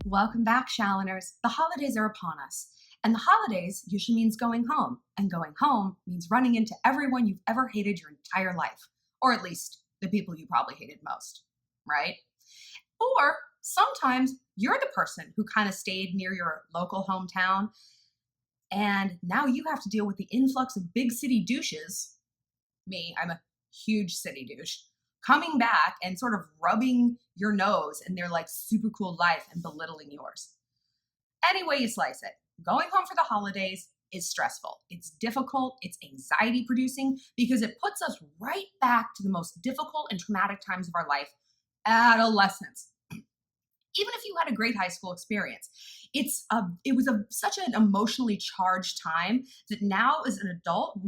Welcome back, Shalloners. The holidays are upon us. And the holidays usually means going home. And going home means running into everyone you've ever hated your entire life. Or at least the people you probably hated most, right? Or sometimes you're the person who kind of stayed near your local hometown. And now you have to deal with the influx of big city douches. Me, I'm a huge city douche. Coming back and sort of rubbing your nose in their like super cool life and belittling yours. Any way you slice it, going home for the holidays is stressful. It's difficult, it's anxiety producing because it puts us right back to the most difficult and traumatic times of our life, adolescence. Even if you had a great high school experience, it was such an emotionally charged time that now as an adult,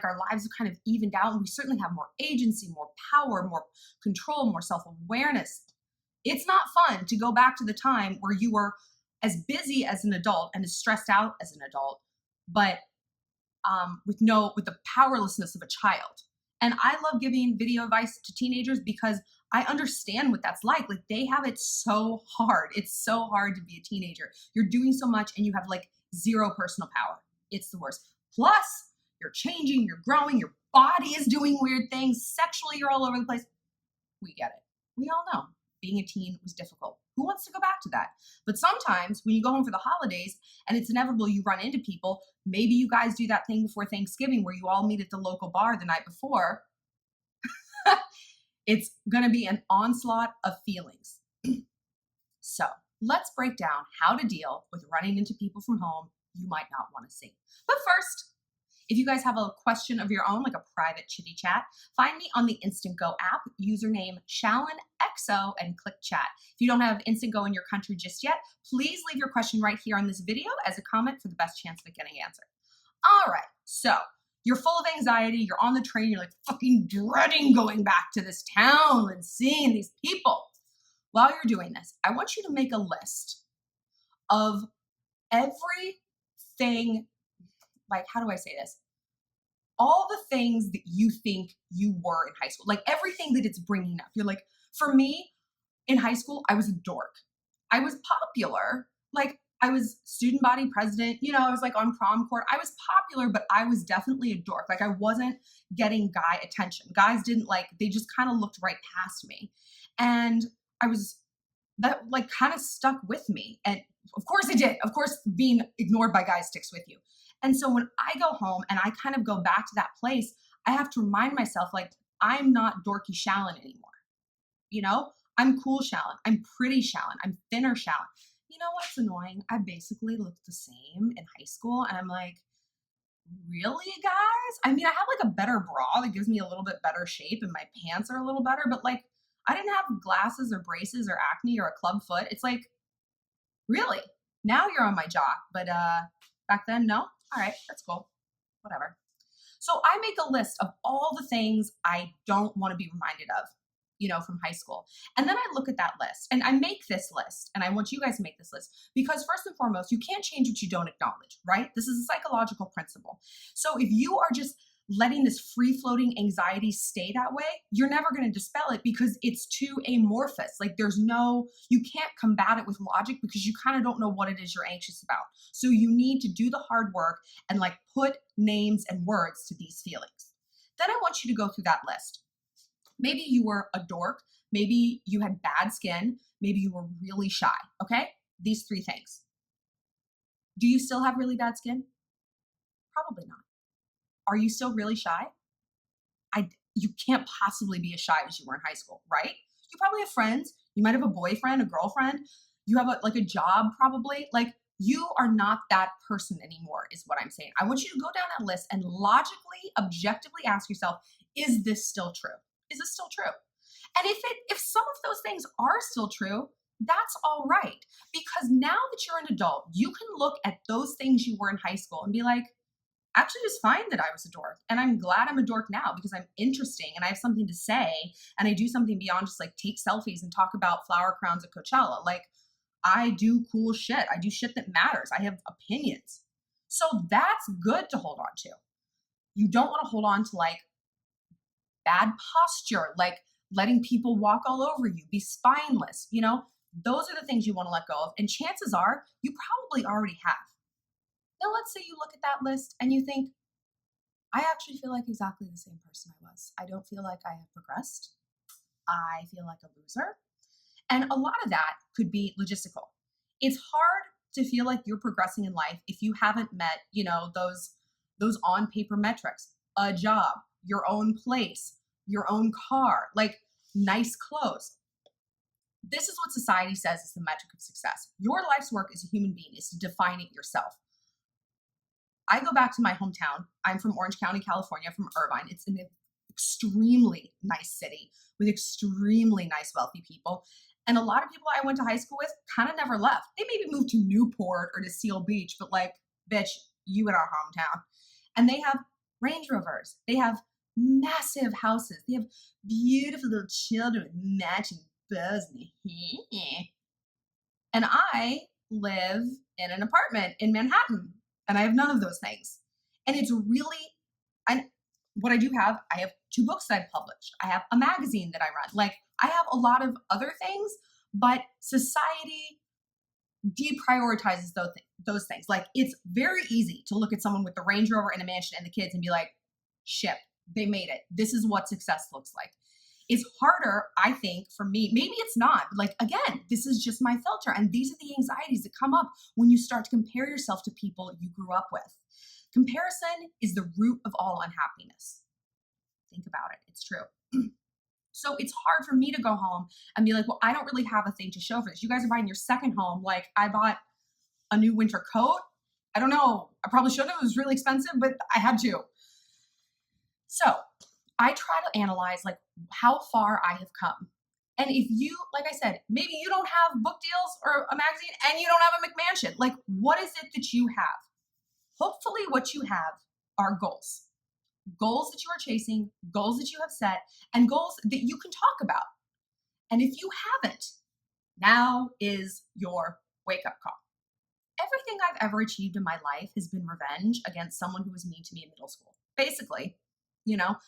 our lives have kind of evened out and we certainly have more agency, more power, more control, more self-awareness. It's not fun to go back to the time where you were as busy as an adult and as stressed out as an adult, but with the powerlessness of a child. And I love giving video advice to teenagers because I understand what that's like. Like they have it so hard. It's so hard to be a teenager. You're doing so much and you have like zero personal power. It's the worst. Plus, you're changing, you're growing, your body is doing weird things. Sexually, you're all over the place. We get it. We all know being a teen was difficult. Who wants to go back to that? But sometimes when you go home for the holidays and it's inevitable you run into people, maybe you guys do that thing before Thanksgiving where you all meet at the local bar the night before. It's going to be an onslaught of feelings. So let's break down how to deal with running into people from home you might not want to see. But first, if you guys have a question of your own, like a private chitty chat, find me on the Instant Go app, username ShallonXO, and click chat. If you don't have Instant Go in your country just yet, please leave your question right here on this video as a comment for the best chance of it getting answered. All right, so you're full of anxiety, you're on the train, you're like fucking dreading going back to this town and seeing these people. While you're doing this, I want you to make a list of everything, like, how do I say this? All the things that you think you were in high school, like everything that it's bringing up. You're like, for me, in high school, I was a dork. I was popular. Like, I was student body president, I was like on prom court. I was popular, but I was definitely a dork. Like I wasn't getting guy attention. Guys didn't they just kind of looked right past me. And that like kind of stuck with me. And of course it did. Of course, being ignored by guys sticks with you. And so when I go home and I kind of go back to that place, I have to remind myself, like, I'm not dorky Shallon anymore. I'm cool Shallon. I'm pretty Shallon. I'm thinner Shallon. You know what's annoying? I basically looked the same in high school. And I'm like, really, guys? I mean, I have like a better bra that gives me a little bit better shape and my pants are a little better, but like, I didn't have glasses or braces or acne or a club foot. It's like, really? Now you're on my jock, but back then, no? All right, that's cool. Whatever. So I make a list of all the things I don't want to be reminded of, from high school. And then I look at that list and I make this list, and I want you guys to make this list because first and foremost, you can't change what you don't acknowledge, right? This is a psychological principle. So if you are just letting this free-floating anxiety stay that way, you're never going to dispel it because it's too amorphous. Like you can't combat it with logic because you kind of don't know what it is you're anxious about. So you need to do the hard work and like put names and words to these feelings. Then I want you to go through that list. Maybe you were a dork. Maybe you had bad skin. Maybe you were really shy. Okay? These three things. Do you still have really bad skin? Probably not. Are you still really shy? You can't possibly be as shy as you were in high school, right? You probably have friends. You might have a boyfriend, a girlfriend. You have a job probably. Like you are not that person anymore is what I'm saying. I want you to go down that list and logically, objectively ask yourself, is this still true? Is this still true? And if some of those things are still true, that's all right. Because now that you're an adult, you can look at those things you were in high school and be like, actually it's fine that I was a dork. And I'm glad I'm a dork now because I'm interesting and I have something to say and I do something beyond just like take selfies and talk about flower crowns at Coachella. Like I do cool shit. I do shit that matters. I have opinions. So that's good to hold on to. You don't want to hold on to like bad posture, like letting people walk all over you, be spineless, Those are the things you want to let go of. And chances are you probably already have. Now, let's say you look at that list and you think, I actually feel like exactly the same person I was. I don't feel like I have progressed. I feel like a loser. And a lot of that could be logistical. It's hard to feel like you're progressing in life if you haven't met, those on paper metrics, a job, your own place, your own car, like nice clothes. This is what society says is the metric of success. Your life's work as a human being is to define it yourself. I go back to my hometown. I'm from Orange County, California, from Irvine. It's an extremely nice city with extremely nice, wealthy people. And a lot of people I went to high school with kind of never left. They maybe moved to Newport or to Seal Beach, but like, bitch, you in our hometown. And they have Range Rovers. They have massive houses. They have beautiful little children with matching bows. And I live in an apartment in Manhattan, and I have none of those things. And it's really, what I do have, I have 2 books that I've published. I have a magazine that I run. Like, I have a lot of other things, but society deprioritizes those things. Like, it's very easy to look at someone with the Range Rover and a mansion and the kids and be like, ship, they made it. This is what success looks like. It's harder, I think, for me. Maybe it's not. But like, again, this is just my filter. And these are the anxieties that come up when you start to compare yourself to people you grew up with. Comparison is the root of all unhappiness. Think about it. It's true. So it's hard for me to go home and be like, well, I don't really have a thing to show for this. You guys are buying your second home. Like, I bought a new winter coat. I don't know. I probably shouldn't have. It was really expensive, but I had to. So I try to analyze like how far I have come. And if you, like I said, maybe you don't have book deals or a magazine and you don't have a McMansion. Like, what is it that you have? Hopefully what you have are goals. Goals that you are chasing, goals that you have set, and goals that you can talk about. And if you haven't, now is your wake-up call. Everything I've ever achieved in my life has been revenge against someone who was mean to me in middle school. Basically,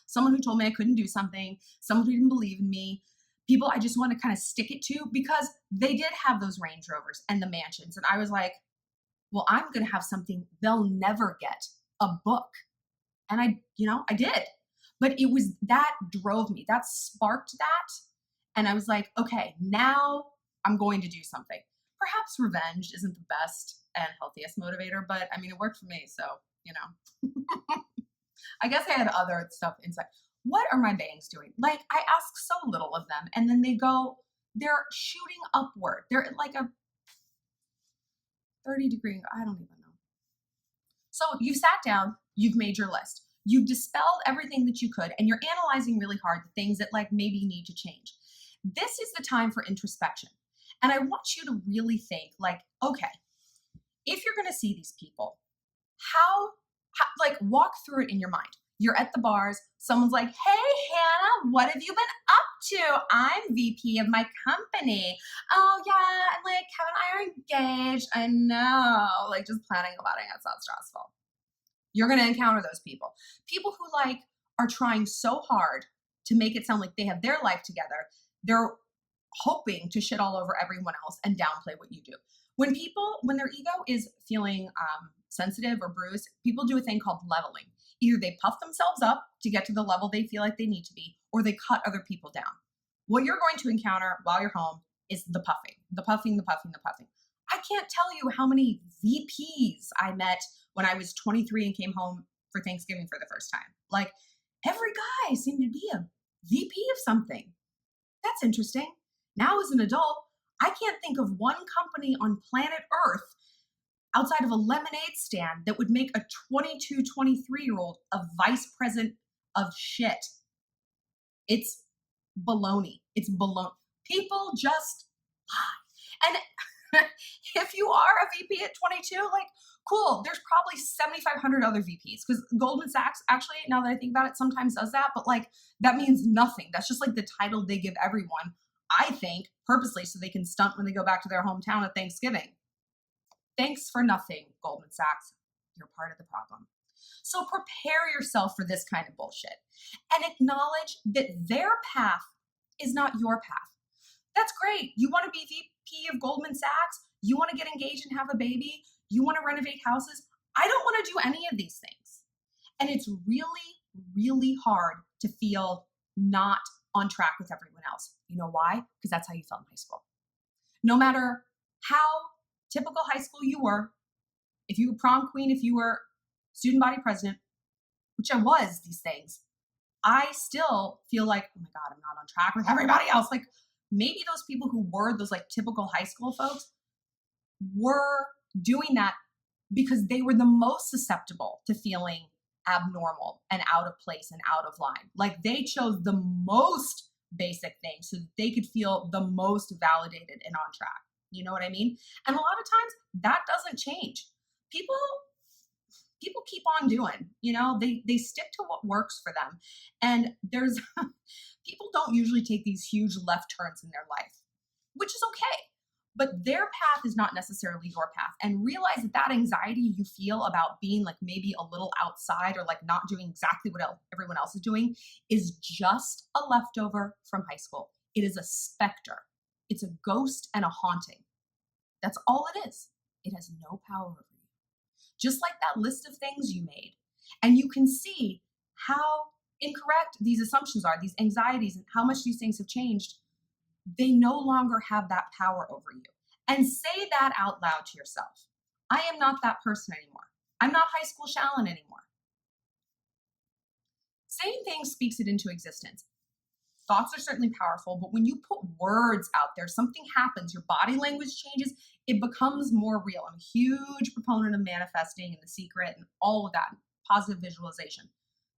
someone who told me I couldn't do something, someone who didn't believe in me, people I just want to kind of stick it to because they did have those Range Rovers and the mansions. And I was like, well, I'm going to have something they'll never get, a book. And I did. But it was that drove me, that sparked that. And I was like, okay, now I'm going to do something. Perhaps revenge isn't the best and healthiest motivator, but I mean, it worked for me. So, I guess I had other stuff inside. What are my bangs doing? Like, I ask so little of them, and then they're shooting upward. They're at like a 30-degree, I don't even know. So you sat down, you've made your list. You've dispelled everything that you could, and you're analyzing really hard the things that like maybe need to change. This is the time for introspection. And I want you to really think like, okay, if you're going to see these people, how like walk through it in your mind. You're at the bars. Someone's like, hey, Hannah, what have you been up to? I'm VP of my company. Oh, yeah. And like, Kevin and I are engaged. I know. Like, just planning a wedding. That sounds stressful. You're going to encounter those people. People who like are trying so hard to make it sound like they have their life together. They're hoping to shit all over everyone else and downplay what you do. When their ego is feeling sensitive or bruised, people do a thing called leveling. Either they puff themselves up to get to the level they feel like they need to be, or they cut other people down. What you're going to encounter while you're home is the puffing, the puffing, the puffing, the puffing. I can't tell you how many VPs I met when I was 23 and came home for Thanksgiving for the first time. Like, every guy seemed to be a VP of something. That's interesting. Now as an adult, I can't think of one company on planet Earth outside of a lemonade stand that would make a 22, 23-year-old a vice president of shit. It's baloney. It's baloney. People just lie. And if you are a VP at 22, like, cool, there's probably 7,500 other VPs because Goldman Sachs, actually, now that I think about it, sometimes does that, but like, that means nothing. That's just like the title they give everyone, I think, purposely so they can stunt when they go back to their hometown at Thanksgiving. Thanks for nothing, Goldman Sachs. You're part of the problem. So prepare yourself for this kind of bullshit and acknowledge that their path is not your path. That's great. You want to be of Goldman Sachs? You want to get engaged and have a baby? You want to renovate houses? I don't want to do any of these things. And it's really, really hard to feel not on track with everyone else. You know why? Because that's how you felt in high school. No matter how typical high school you were, if you were prom queen, if you were student body president, which I was these things, I still feel like, oh my God, I'm not on track with everybody else. Like maybe those people who were those like typical high school folks were doing that because they were the most susceptible to feeling abnormal and out of place and out of line. Like they chose the most basic things so that they could feel the most validated and on track. You know what I mean? And a lot of times that doesn't change. People keep on doing, they stick to what works for them. And there's people don't usually take these huge left turns in their life, which is okay. But their path is not necessarily your path. And realize that anxiety you feel about being like maybe a little outside or like not doing exactly what everyone else is doing is just a leftover from high school. It is a specter. It's a ghost and a haunting. That's all it is. It has no power over you. Just like that list of things you made. And you can see how incorrect these assumptions are, these anxieties, and how much these things have changed. They no longer have that power over you. And say that out loud to yourself. I am not that person anymore. I'm not high school Shallon anymore. Saying things speaks it into existence. Thoughts are certainly powerful, but when you put words out there, something happens, your body language changes, it becomes more real. I'm a huge proponent of manifesting and The Secret and all of that, positive visualization.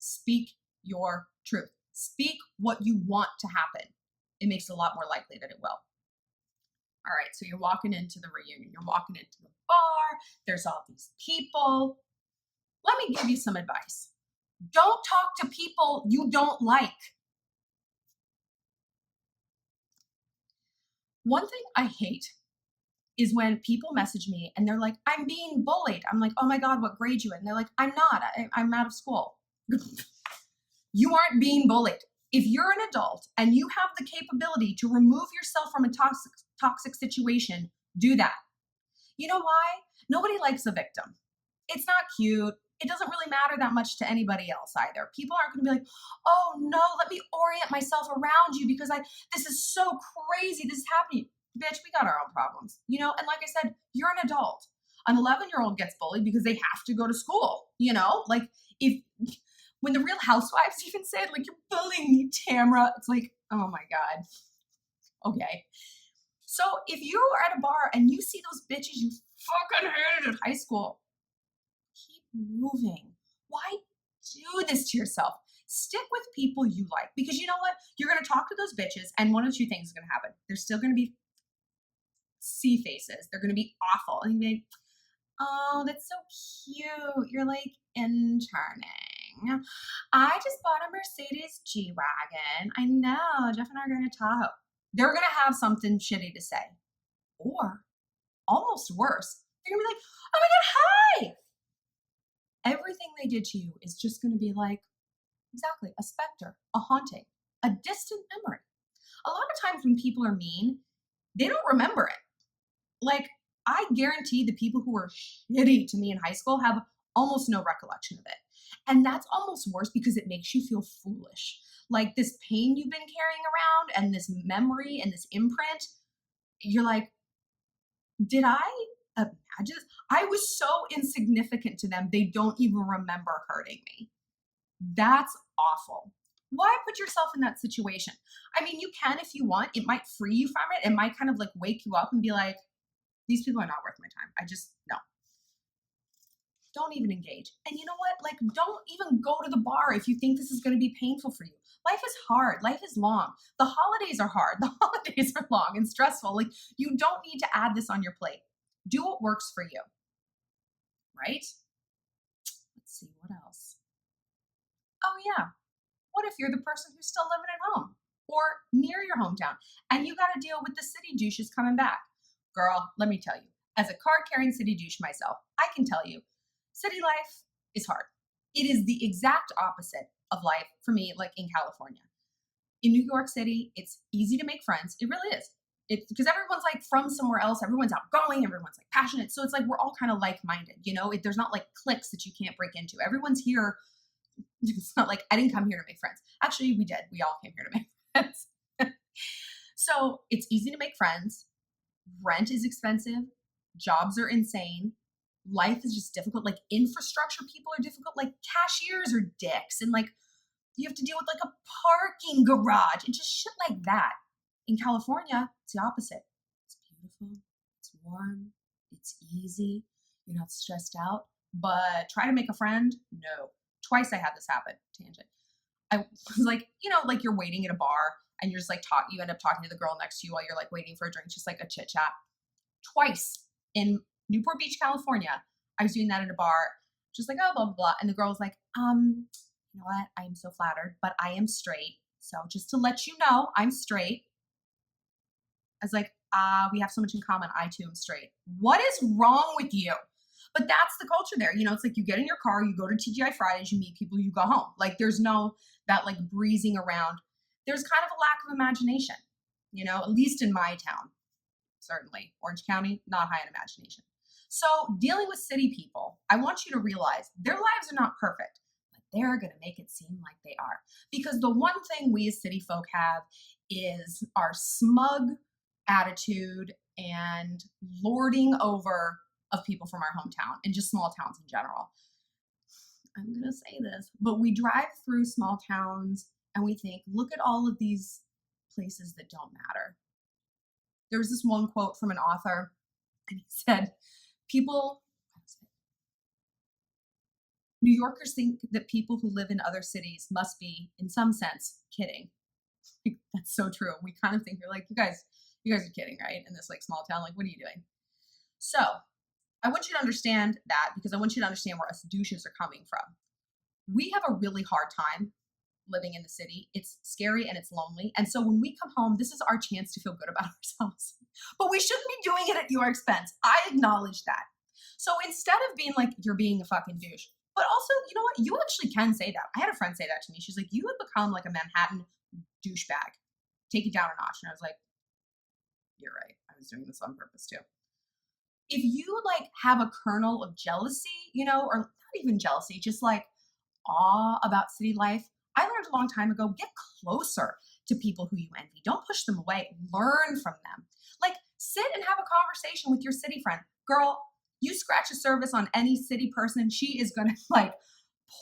Speak your truth. Speak what you want to happen. It makes it a lot more likely that it will. All right, so you're walking into the reunion. You're walking into the bar. There's all these people. Let me give you some advice. Don't talk to people you don't like. One thing I hate is when people message me and they're like, I'm being bullied. I'm like, oh my God, what grade you in? And they're like, I'm not. I'm out of school. You aren't being bullied. If you're an adult and you have the capability to remove yourself from a toxic situation, do that. You know why? Nobody likes a victim. It's not cute. It doesn't really matter that much to anybody else either. People aren't going to be like, oh no, let me orient myself around you because this is so crazy. This is happening. Bitch, we got our own problems. And like I said, you're an adult. An 11-year-old gets bullied because they have to go to school. Like when the Real Housewives even said, like, you're bullying me, Tamra, it's like, oh my God. Okay. So if you are at a bar and you see those bitches you fucking hated in high school, keep moving. Why do this to yourself? Stick with people you like, because you know what? You're going to talk to those bitches and one of two things is going to happen. They're still going to be sea faces. They're going to be awful. And you're like, oh, that's so cute. You're like interning. I just bought a Mercedes G-Wagon. I know, Jeff and I are going to Tahoe. They're going to have something shitty to say. Or, almost worse, they're going to be like, oh my God, hi! Everything they did to you is just going to be like, exactly, a specter, a haunting, a distant memory. A lot of times when people are mean, they don't remember it. Like, I guarantee the people who were shitty to me in high school have almost no recollection of it. And that's almost worse because it makes you feel foolish. Like this pain you've been carrying around and this memory and this imprint, you're like, did I imagine? I was so insignificant to them, they don't even remember hurting me. That's awful. Why put yourself in that situation? I mean, you can if you want. It might free you from it. It might kind of like wake you up and be like, these people are not worth my time. No. Don't even engage. And you know what? Like, don't even go to the bar if you think this is going to be painful for you. Life is hard. Life is long. The holidays are hard. The holidays are long and stressful. Like, you don't need to add this on your plate. Do what works for you. Right? Let's see, what else? Oh, yeah. What if you're the person who's still living at home or near your hometown and you got to deal with the city douches coming back? Girl, let me tell you, as a card-carrying city douche myself, I can tell you, city life is hard. It is the exact opposite of life for me, like in California. In New York City, it's easy to make friends. It really is. It's because everyone's like from somewhere else. Everyone's outgoing. Everyone's like passionate. So it's like we're all kind of like-minded, you know? There's not like cliques that you can't break into. Everyone's here. It's not like I didn't come here to make friends. Actually, we did. We all came here to make friends. So it's easy to make friends. Rent is expensive. Jobs are insane. Life is just difficult. Like infrastructure people are difficult. Like cashiers are dicks. And like you have to deal with like a parking garage and just shit like that. In California, it's the opposite. It's beautiful. It's warm. It's easy. You're not stressed out. But try to make a friend? No. Twice I had this happen. Tangent. I was like, you know, like you're waiting at a bar and you're just like you end up talking to the girl next to you while you're like waiting for a drink, just like a chit chat. Twice in Newport Beach, California, I was doing that at a bar, just like, oh, blah, blah, blah. And the girl was like, you know what? I am so flattered, but I am straight. So just to let you know, I'm straight. I was like, we have so much in common. I too am straight. What is wrong with you? But that's the culture there. You know, it's like you get in your car, you go to TGI Fridays, you meet people, you go home. Like there's no that like breezing around. There's kind of a lack of imagination, you know, at least in my town. Certainly. Orange County, not high in imagination. So dealing with city people, I want you to realize their lives are not perfect, but they're going to make it seem like they are. Because the one thing we as city folk have is our smug attitude and lording over of people from our hometown and just small towns in general. I'm going to say this, but we drive through small towns and we think, look at all of these places that don't matter. There was this one quote from an author, and he said, New Yorkers think that people who live in other cities must be, in some sense, kidding. That's so true. We kind of think you're like, you guys are kidding, right? In this like small town, like, what are you doing? So I want you to understand that because I want you to understand where us douches are coming from. We have a really hard time living in the city. It's scary and it's lonely. And so when we come home, this is our chance to feel good about ourselves. But we shouldn't be doing it at your expense. I acknowledge that. So instead of being like, you're being a fucking douche, but also, you know what? You actually can say that. I had a friend say that to me. She's like, you have become like a Manhattan douchebag. Take it down a notch. And I was like, you're right. I was doing this on purpose too. If you like have a kernel of jealousy, you know, or not even jealousy, just like awe about city life, I learned a long time ago, get closer to people who you envy. Don't push them away. Learn from them. Like sit and have a conversation with your city friend. Girl, you scratch a surface on any city person, she is going to like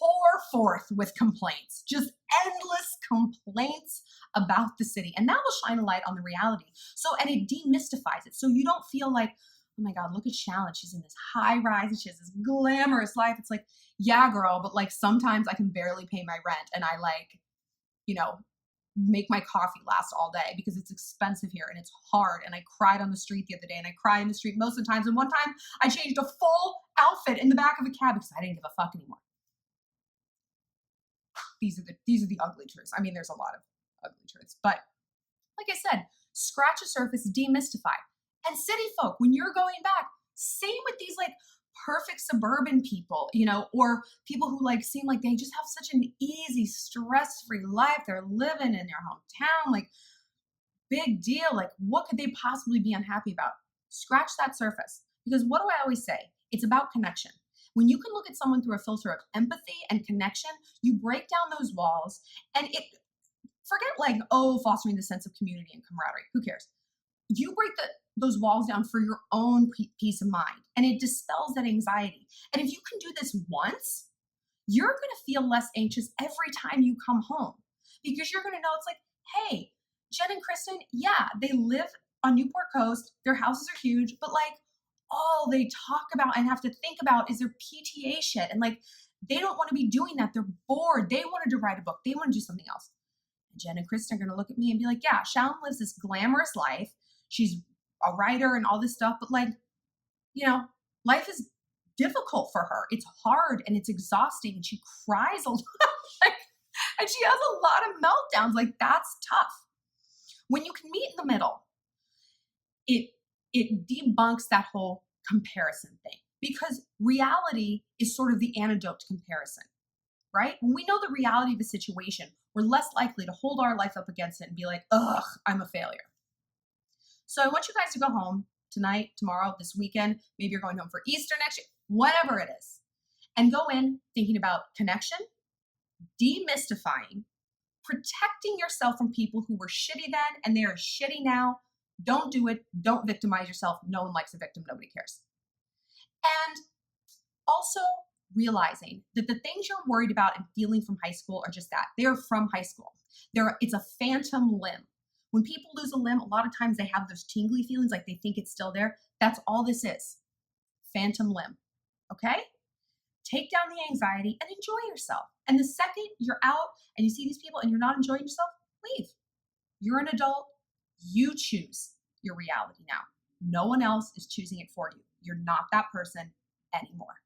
pour forth with complaints, just endless complaints about the city. And that will shine a light on the reality. So, and it demystifies it. So you don't feel like, oh my God, look at Shallon. She's in this high rise and she has this glamorous life. It's like, yeah, girl, but like sometimes I can barely pay my rent and I like, you know, make my coffee last all day because it's expensive here and it's hard. And I cried on the street the other day and I cry in the street most of the times. And one time I changed a full outfit in the back of a cab because I didn't give a fuck anymore. These are the ugly truths. I mean, there's a lot of ugly truths, but like I said, scratch a surface, demystify. And city folk, when you're going back, same with these like perfect suburban people, you know, or people who like seem like they just have such an easy, stress-free life. They're living in their hometown, like big deal. Like what could they possibly be unhappy about? Scratch that surface. Because what do I always say? It's about connection. When you can look at someone through a filter of empathy and connection, you break down those walls and forget like, oh, fostering the sense of community and camaraderie. Who cares? You break those walls down for your own peace of mind and it dispels that anxiety. And if you can do this once, you're going to feel less anxious every time you come home because you're going to know it's like, hey, Jen and Kristen, yeah, they live on Newport Coast. Their houses are huge, but like all they talk about and have to think about is their PTA shit. And like, they don't want to be doing that. They're bored. They wanted to write a book. They want to do something else. And Jen and Kristen are going to look at me and be like, yeah, Shallon lives this glamorous life. She's a writer and all this stuff, but like, you know, life is difficult for her. It's hard and it's exhausting and she cries a lot. And she has a lot of meltdowns. Like that's tough. When you can meet in the middle, it debunks that whole comparison thing because reality is sort of the antidote to comparison, right? When we know the reality of a situation, we're less likely to hold our life up against it and be like, ugh, I'm a failure. So I want you guys to go home tonight, tomorrow, this weekend. Maybe you're going home for Easter next year, whatever it is. And go in thinking about connection, demystifying, protecting yourself from people who were shitty then and they are shitty now. Don't do it. Don't victimize yourself. No one likes a victim. Nobody cares. And also realizing that the things you're worried about and feeling from high school are just that. They're from high school. It's a phantom limb. When people lose a limb, a lot of times they have those tingly feelings like they think it's still there. That's all this is. Phantom limb. Okay? Take down the anxiety and enjoy yourself. And the second you're out and you see these people and you're not enjoying yourself, leave. You're an adult. You choose your reality now. No one else is choosing it for you. You're not that person anymore.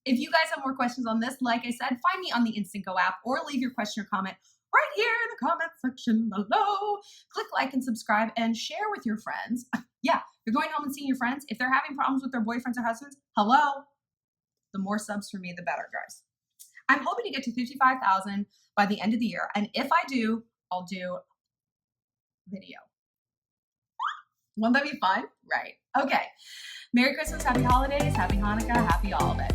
If you guys have more questions on this, like I said, find me on the Instant Go app or leave your question or comment right here in the comment section below. Click like and subscribe and share with your friends. Yeah, you're going home and seeing your friends. If they're having problems with their boyfriends or husbands, hello. The more subs for me, the better, guys. I'm hoping to get to 55,000 by the end of the year. And if I do, I'll do video. Won't that be fun? Right. Okay. Merry Christmas, happy holidays, happy Hanukkah, happy all of it.